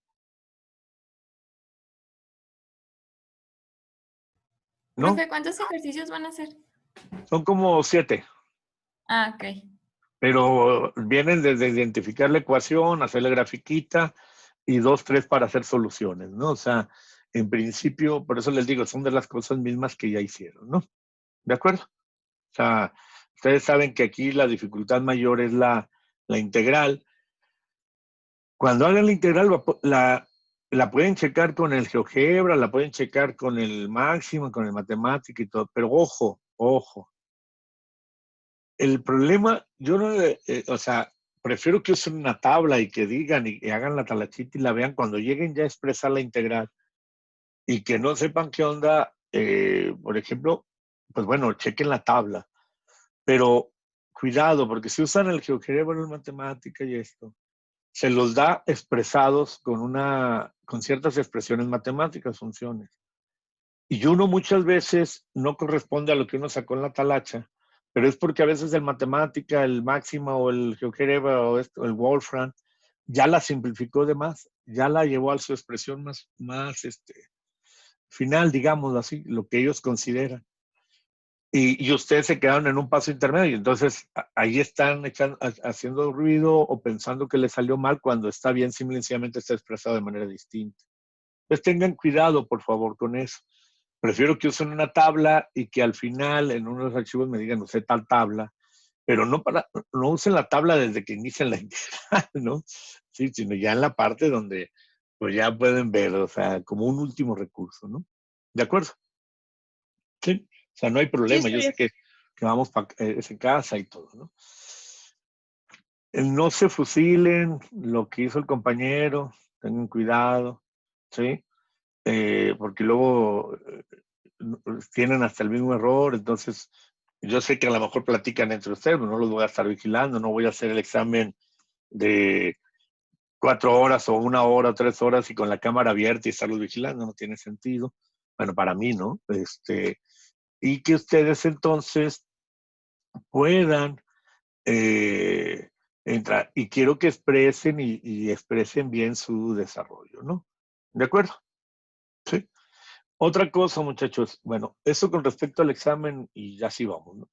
Speaker 1: ¿No?
Speaker 4: Profe, ¿cuántos ejercicios van a hacer?
Speaker 1: Son como 7.
Speaker 4: Ah, ok.
Speaker 1: Pero vienen desde identificar la ecuación, hacer la grafiquita y 2, 3 para hacer soluciones, ¿no? O sea, en principio, por eso les digo, son de las cosas mismas que ya hicieron, ¿no? ¿De acuerdo? O sea, ustedes saben que aquí la dificultad mayor es la integral. Cuando hagan la integral, la pueden checar con el GeoGebra, la pueden checar con el máximo, con el matemática y todo, pero ojo. El problema, yo no, o sea, prefiero que usen una tabla y que digan y hagan la talachita y la vean cuando lleguen ya a expresar la integral y que no sepan qué onda, por ejemplo, pues bueno, chequen la tabla, pero cuidado, porque si usan el GeoGebra, la matemática y esto, se los da expresados con ciertas expresiones matemáticas, funciones. Y uno muchas veces no corresponde a lo que uno sacó en la talacha, pero es porque a veces el matemática, el máxima o el GeoGebra o el Wolfram ya la simplificó de más, ya la llevó a su expresión más final, digamos así, lo que ellos consideran. Y ustedes se quedaron en un paso intermedio, entonces ahí están haciendo ruido o pensando que les salió mal cuando está bien, simplemente está expresado de manera distinta. Pues tengan cuidado, por favor, con eso. Prefiero que usen una tabla y que al final en unos archivos me digan, usé tal tabla, pero no usen la tabla desde que inician la integral, ¿no? Sí, sino ya en la parte donde pues ya pueden ver, o sea, como un último recurso, ¿no? ¿De acuerdo? Sí, o sea, no hay
Speaker 2: Sí,
Speaker 1: problema,
Speaker 2: está
Speaker 1: yo sé
Speaker 2: bien.
Speaker 1: que vamos es en casa y todo, ¿no? No se fusilen lo que hizo el compañero, tengan cuidado, ¿sí? Porque luego tienen hasta el mismo error, entonces yo sé que a lo mejor platican entre ustedes, pero no los voy a estar vigilando, no voy a hacer el examen de 4 horas o 1 hora, 3 horas y con la cámara abierta y estarlos vigilando, no tiene sentido. Bueno, para mí, ¿no? Y que ustedes entonces puedan entrar, y quiero que expresen y expresen bien su desarrollo, ¿no? ¿De acuerdo? Sí. Otra cosa, muchachos, bueno, eso con respecto al examen y ya sí vamos, ¿no?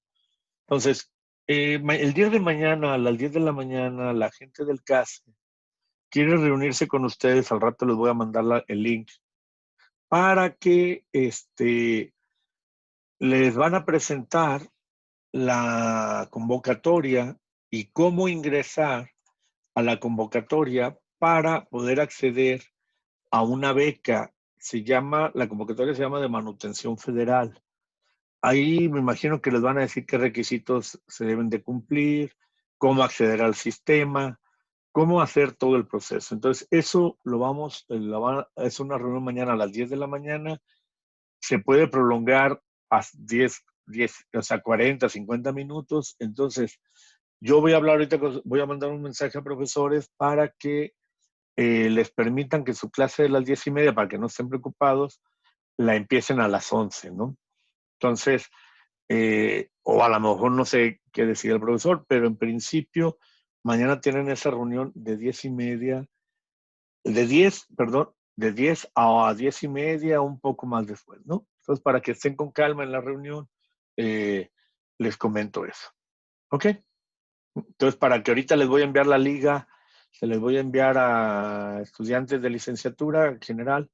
Speaker 1: Entonces, el día de mañana, a las 10 de la mañana, la gente del CAS quiere reunirse con ustedes, al rato les voy a mandar el link, para que les van a presentar la convocatoria y cómo ingresar a la convocatoria para poder acceder a una beca. La convocatoria se llama de manutención federal. Ahí me imagino que les van a decir qué requisitos se deben de cumplir, cómo acceder al sistema, cómo hacer todo el proceso. Entonces, eso es una reunión mañana a las 10 de la mañana. Se puede prolongar a 10, o sea, 40, 50 minutos. Entonces, yo voy a hablar ahorita, voy a mandar un mensaje a profesores para que les permitan que su clase de las 10:30, para que no estén preocupados, la empiecen a las 11, ¿no? Entonces, o a lo mejor no sé qué decide el profesor, pero en principio, mañana tienen esa reunión de 10:30, de 10 a 10:30, un poco más después, ¿no? Entonces, para que estén con calma en la reunión, les comento eso. ¿Ok? Entonces, para que ahorita les voy a enviar la liga, se les voy a enviar a estudiantes de licenciatura general,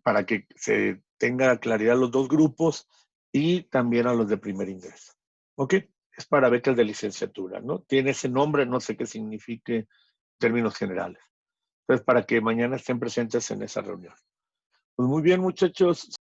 Speaker 1: para que se tenga claridad los dos grupos y también a los de primer ingreso. ¿Ok? Es para becas de licenciatura, ¿no? Tiene ese nombre, no sé qué signifique en términos generales. Entonces, para que mañana estén presentes en esa reunión. Pues muy bien, muchachos.